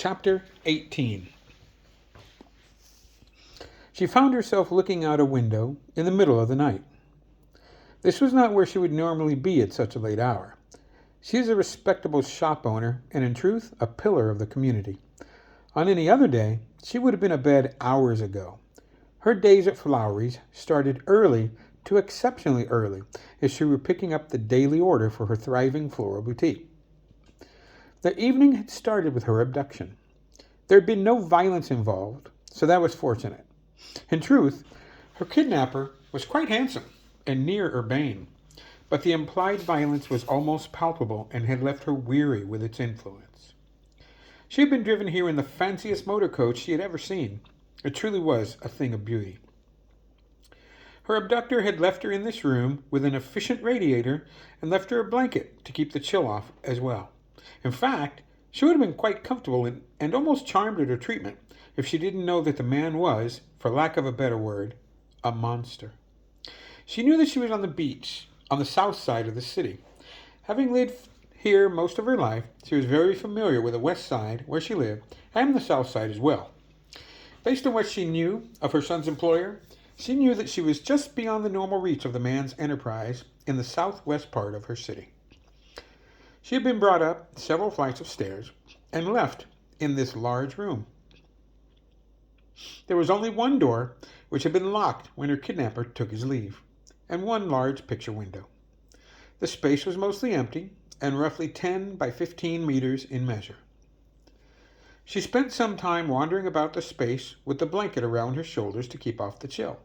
Chapter 18. She found herself looking out a window in the middle of the night. This was not where she would normally be at such a late hour. She is a respectable shop owner and, in truth, a pillar of the community. On any other day, she would have been abed hours ago. Her days at Flowery's started early to exceptionally early, as she were picking up the daily order for her thriving floral boutique. The evening had started with her abduction. There had been no violence involved, so that was fortunate. In truth, her kidnapper was quite handsome and near urbane, but the implied violence was almost palpable and had left her weary with its influence. She had been driven here in the fanciest motor coach she had ever seen. It truly was a thing of beauty. Her abductor had left her in this room with an efficient radiator and left her a blanket to keep the chill off as well. In fact, she would have been quite comfortable and almost charmed at her treatment if she didn't know that the man was, for lack of a better word, a monster. She knew that she was on the beach, on the south side of the city. Having lived here most of her life, she was very familiar with the west side, where she lived, and the south side as well. Based on what she knew of her son's employer, she knew that she was just beyond the normal reach of the man's enterprise in the southwest part of her city. She had been brought up several flights of stairs and left in this large room. There was only one door, which had been locked when her kidnapper took his leave, and one large picture window. The space was mostly empty and roughly 10 by 15 meters in measure. She spent some time wandering about the space with the blanket around her shoulders to keep off the chill.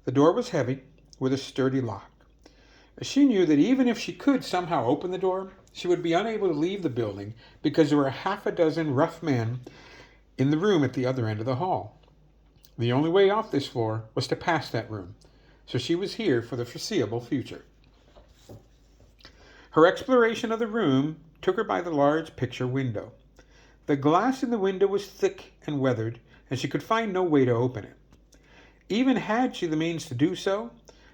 The door was heavy, with a sturdy lock. She knew that even if she could somehow open the door, she would be unable to leave the building because there were half a dozen rough men in the room at the other end of the hall. The only way off this floor was to pass that room, so she was here for the foreseeable future. Her exploration of the room took her by the large picture window. The glass in the window was thick and weathered, and she could find no way to open it. Even had she the means to do so,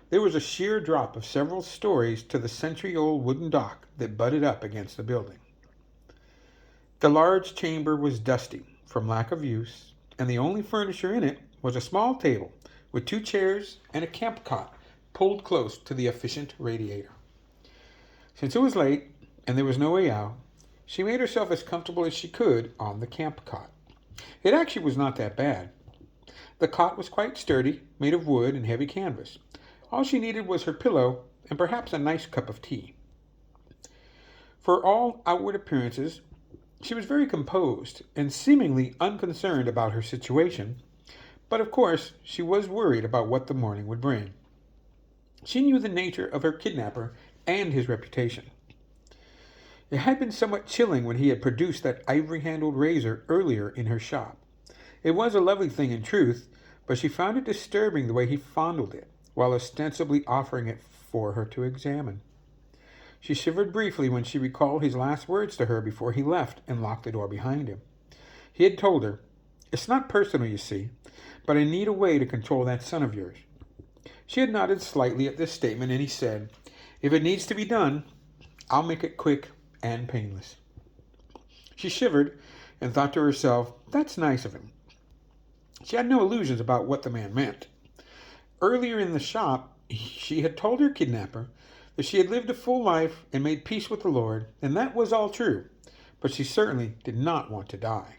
there was a sheer drop of several stories to the century-old wooden dock that butted up against the building. The large chamber was dusty from lack of use, and the only furniture in it was a small table with 2 chairs and a camp cot pulled close to the efficient radiator. Since it was late and there was no way out, she made herself as comfortable as she could on the camp cot. It actually was not that bad. The cot was quite sturdy, made of wood and heavy canvas. All she needed was her pillow and perhaps a nice cup of tea. For all outward appearances, she was very composed and seemingly unconcerned about her situation, but of course she was worried about what the morning would bring. She knew the nature of her kidnapper and his reputation. It had been somewhat chilling when he had produced that ivory-handled razor earlier in her shop. It was a lovely thing in truth, but she found it disturbing the way he fondled it, while ostensibly offering it for her to examine. She shivered briefly when she recalled his last words to her before he left and locked the door behind him. He had told her, "It's not personal, you see, but I need a way to control that son of yours." She had nodded slightly at this statement, and he said, "If it needs to be done, I'll make it quick and painless." She shivered and thought to herself, "That's nice of him." She had no illusions about what the man meant. Earlier in the shop, she had told her kidnapper that she had lived a full life and made peace with the Lord, and that was all true, but she certainly did not want to die.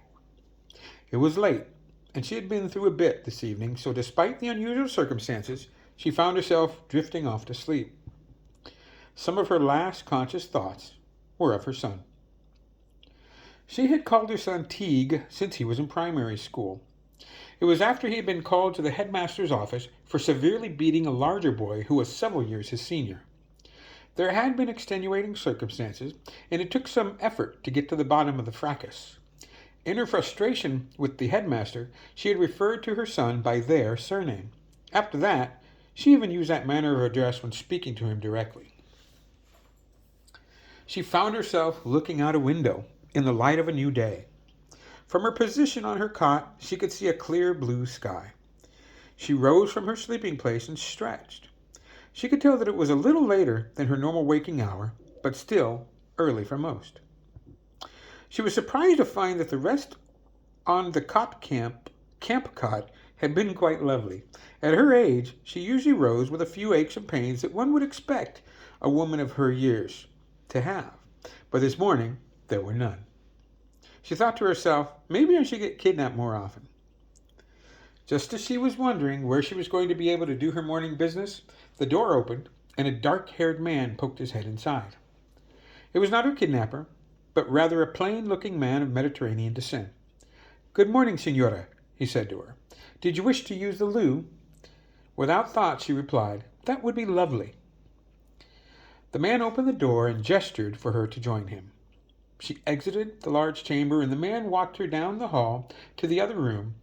It was late, and she had been through a bit this evening, so despite the unusual circumstances, she found herself drifting off to sleep. Some of her last conscious thoughts were of her son. She had called her son Teague since he was in primary school. It was after he had been called to the headmaster's office for severely beating a larger boy who was several years his senior. There had been extenuating circumstances, and it took some effort to get to the bottom of the fracas. In her frustration with the headmaster, she had referred to her son by their surname. After that, she even used that manner of address when speaking to him directly. She found herself looking out a window in the light of a new day. From her position on her cot, she could see a clear blue sky. She rose from her sleeping place and stretched. She could tell that it was a little later than her normal waking hour, but still early for most. She was surprised to find that the rest on the camp cot had been quite lovely. At her age, she usually rose with a few aches and pains that one would expect a woman of her years to have. But this morning, there were none. She thought to herself, maybe I should get kidnapped more often. Just as she was wondering where she was going to be able to do her morning business, the door opened and a dark-haired man poked his head inside. It was not her kidnapper, but rather a plain-looking man of Mediterranean descent. "Good morning, Senora," he said to her. "Did you wish to use the loo?" Without thought, she replied, "That would be lovely." The man opened the door and gestured for her to join him. She exited the large chamber, and the man walked her down the hall to the other room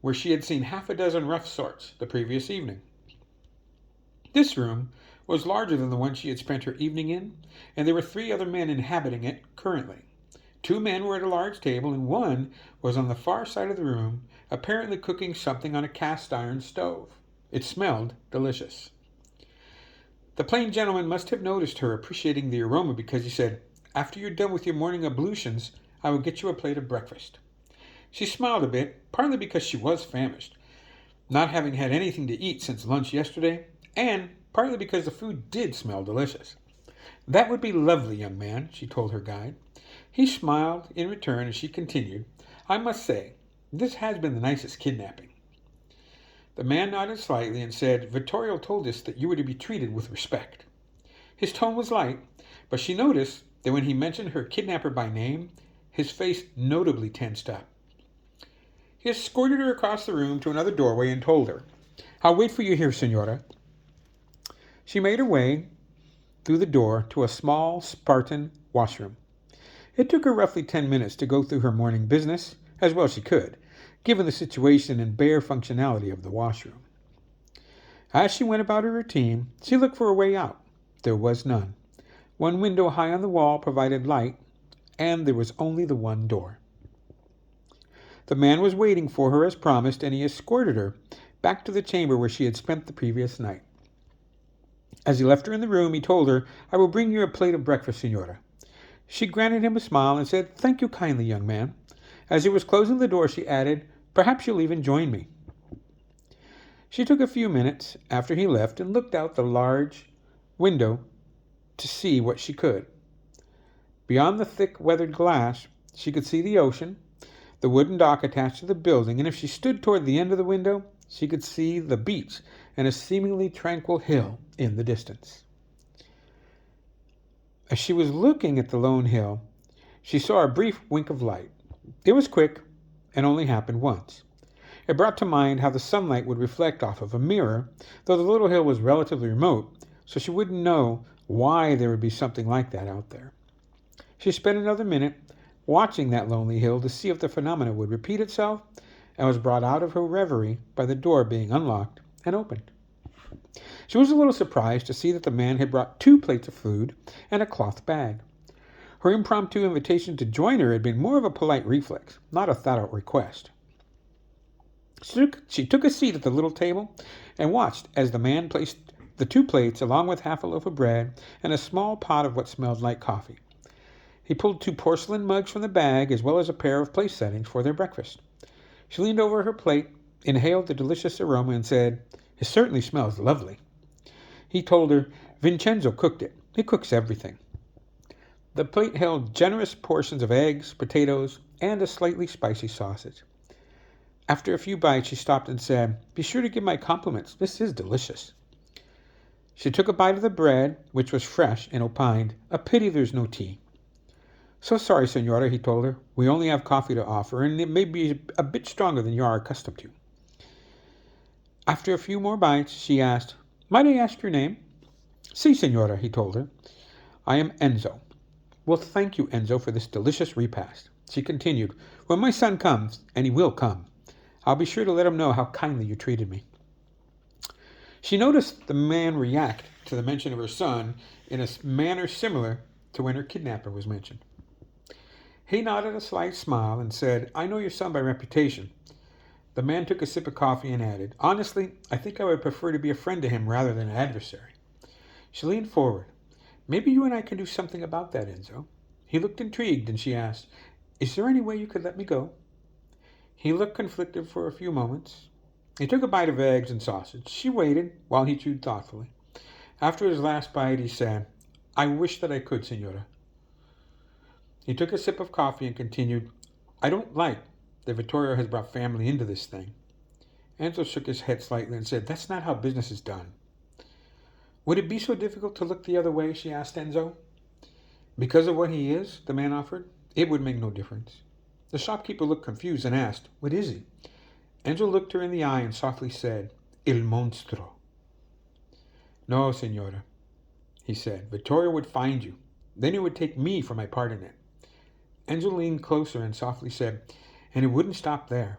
where she had seen half a dozen rough sorts the previous evening. This room was larger than the one she had spent her evening in, and there were 3 other men inhabiting it currently. 2 men were at a large table, and one was on the far side of the room, apparently cooking something on a cast-iron stove. It smelled delicious. The plain gentleman must have noticed her appreciating the aroma, because he said, "After you're done with your morning ablutions, I will get you a plate of breakfast." She smiled a bit, partly because she was famished, not having had anything to eat since lunch yesterday, and partly because the food did smell delicious. "That would be lovely, young man," she told her guide. He smiled in return as she continued, "I must say, this has been the nicest kidnapping." The man nodded slightly and said, "Vittorio told us that you were to be treated with respect." His tone was light, but she noticed that when he mentioned her kidnapper by name, his face notably tensed up. He escorted her across the room to another doorway and told her, "I'll wait for you here, Senora." She made her way through the door to a small Spartan washroom. It took her roughly 10 minutes to go through her morning business, as well as she could, given the situation and bare functionality of the washroom. As she went about her routine, she looked for a way out. There was none. One window high on the wall provided light, and there was only the one door. The man was waiting for her as promised, and he escorted her back to the chamber where she had spent the previous night. As he left her in the room, he told her, "I will bring you a plate of breakfast, Senora." She granted him a smile and said, "Thank you kindly, young man." As he was closing the door, she added, "Perhaps you'll even join me." She took a few minutes after he left and looked out the large window to see what she could. Beyond the thick weathered glass, she could see the ocean, the wooden dock attached to the building, and if she stood toward the end of the window, she could see the beach and a seemingly tranquil hill in the distance. As she was looking at the lone hill, she saw a brief wink of light. It was quick and only happened once. It brought to mind how the sunlight would reflect off of a mirror, though the little hill was relatively remote, so she wouldn't know why there would be something like that out there. She spent another minute watching that lonely hill to see if the phenomena would repeat itself, and was brought out of her reverie by the door being unlocked and opened. She was a little surprised to see that the man had brought 2 plates of food and a cloth bag. Her impromptu invitation to join her had been more of a polite reflex, not a thought-out request. She took a seat at the little table and watched as the man placed the 2 plates along with half a loaf of bread and a small pot of what smelled like coffee. He pulled 2 porcelain mugs from the bag as well as a pair of place settings for their breakfast. She leaned over her plate, inhaled the delicious aroma, and said, "It certainly smells lovely." He told her, "Vincenzo cooked it. He cooks everything." The plate held generous portions of eggs, potatoes, and a slightly spicy sausage. After a few bites, she stopped and said, "Be sure to give my compliments. This is delicious." She took a bite of the bread, which was fresh, and opined, "A pity there's no tea." "So sorry, Senora," he told her. "We only have coffee to offer, and it may be a bit stronger than you are accustomed to." After a few more bites, she asked, "Might I ask your name?" "Si, Senora," he told her. "I am Enzo." "Well, thank you, Enzo, for this delicious repast." She continued, "When my son comes, and he will come, I'll be sure to let him know how kindly you treated me." She noticed the man react to the mention of her son in a manner similar to when her kidnapper was mentioned. He nodded a slight smile and said, "I know your son by reputation." The man took a sip of coffee and added, "Honestly, I think I would prefer to be a friend to him rather than an adversary." She leaned forward. "Maybe you and I can do something about that, Enzo." He looked intrigued, and she asked, Is there any way you could let me go? He looked conflicted for a few moments. He took a bite of eggs and sausage. She waited while he chewed thoughtfully. After his last bite, he said, I wish that I could, Senora. He took a sip of coffee and continued, I don't like that Vittorio has brought family into this thing. Enzo shook his head slightly and said, That's not how business is done. Would it be so difficult to look the other way? She asked Enzo. Because of what he is, the man offered, it would make no difference. The shopkeeper looked confused and asked, What is he? Enzo looked her in the eye and softly said, Il monstro. No, Senora, he said. Vittorio would find you. Then he would take me for my part in it. Enzo leaned closer and softly said, And it wouldn't stop there.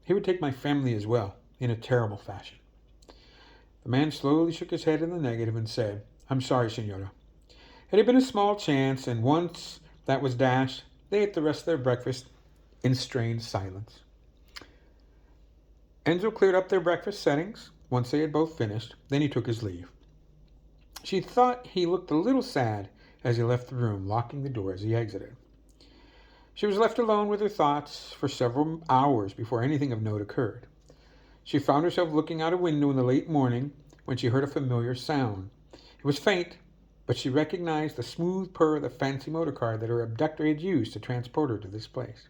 He would take my family as well, in a terrible fashion. The man slowly shook his head in the negative and said, I'm sorry, Senora. It had been a small chance, and once that was dashed, they ate the rest of their breakfast in strained silence. Enzo cleared up their breakfast settings once they had both finished. Then he took his leave. She thought he looked a little sad as he left the room, locking the door as he exited. She was left alone with her thoughts for several hours before anything of note occurred. She found herself looking out a window in the late morning when she heard a familiar sound. It was faint, but she recognized the smooth purr of the fancy motor car that her abductor had used to transport her to this place.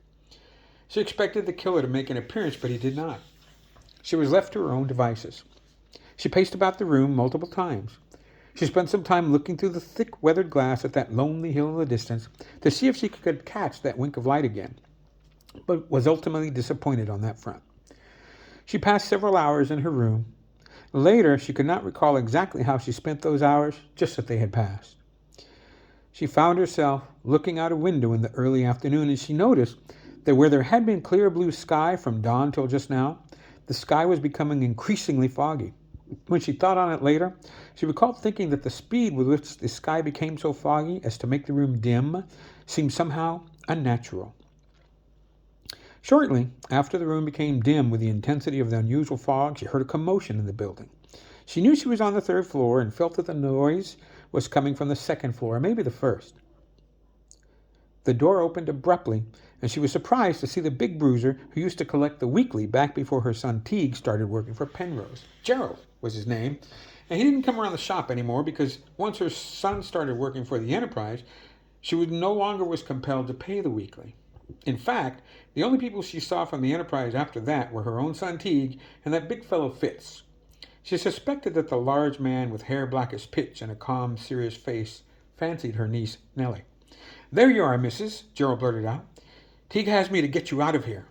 She expected the killer to make an appearance, but he did not. She was left to her own devices. She paced about the room multiple times. She spent some time looking through the thick weathered glass at that lonely hill in the distance to see if she could catch that wink of light again, but was ultimately disappointed on that front. She passed several hours in her room. Later, she could not recall exactly how she spent those hours, just that they had passed. She found herself looking out a window in the early afternoon, and she noticed that where there had been clear blue sky from dawn till just now, the sky was becoming increasingly foggy. When she thought on it later, she recalled thinking that the speed with which the sky became so foggy as to make the room dim seemed somehow unnatural. Shortly after the room became dim with the intensity of the unusual fog, she heard a commotion in the building. She knew she was on the third floor and felt that the noise was coming from the second floor, or maybe the first. The door opened abruptly, and she was surprised to see the big bruiser who used to collect the weekly back before her son Teague started working for Penrose. Gerald was his name, and he didn't come around the shop anymore because once her son started working for the Enterprise, she no longer was compelled to pay the weekly. In fact, the only people she saw from the Enterprise after that were her own son Teague and that big fellow Fitz. She suspected that the large man with hair black as pitch and a calm, serious face fancied her niece Nellie. There you are, missus, Gerald blurted out. Teague has me to get you out of here.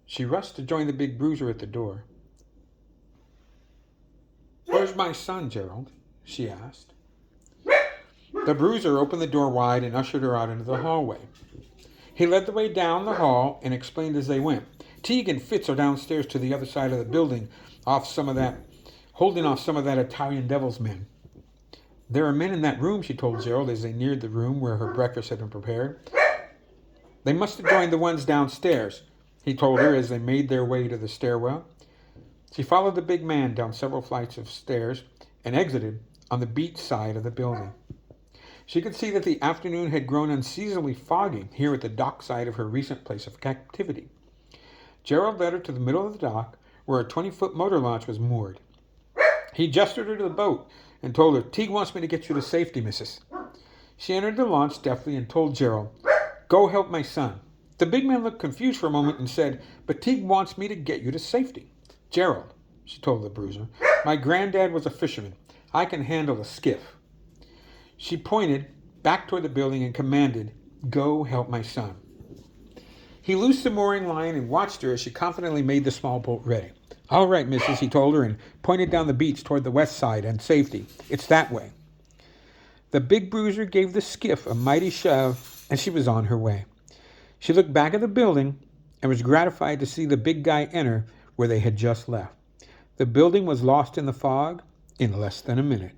She rushed to join the big bruiser at the door. Where's my son, Gerald? She asked. The bruiser opened the door wide and ushered her out into the hallway. He led the way down the hall and explained as they went. Teague and Fitz are downstairs to the other side of the building, holding off some of that Italian devil's men. There are men in that room, she told Gerald as they neared the room where her breakfast had been prepared. They must have joined the ones downstairs, he told her as they made their way to the stairwell. She followed the big man down several flights of stairs and exited on the beach side of the building. She could see that the afternoon had grown unseasonably foggy here at the dock side of her recent place of captivity. Gerald led her to the middle of the dock where a 20-foot motor launch was moored. He gestured her to the boat and told her, Teague wants me to get you to safety, missus. She entered the launch deftly and told Gerald, Go help my son. The big man looked confused for a moment and said, But Teague wants me to get you to safety. Gerald, she told the bruiser, my granddad was a fisherman. I can handle a skiff. She pointed back toward the building and commanded, Go help my son. He loosed the mooring line and watched her as she confidently made the small boat ready. All right, missus, he told her and pointed down the beach toward the west side and safety. It's that way. The big bruiser gave the skiff a mighty shove and she was on her way. She looked back at the building and was gratified to see the big guy enter where they had just left. The building was lost in the fog in less than a minute.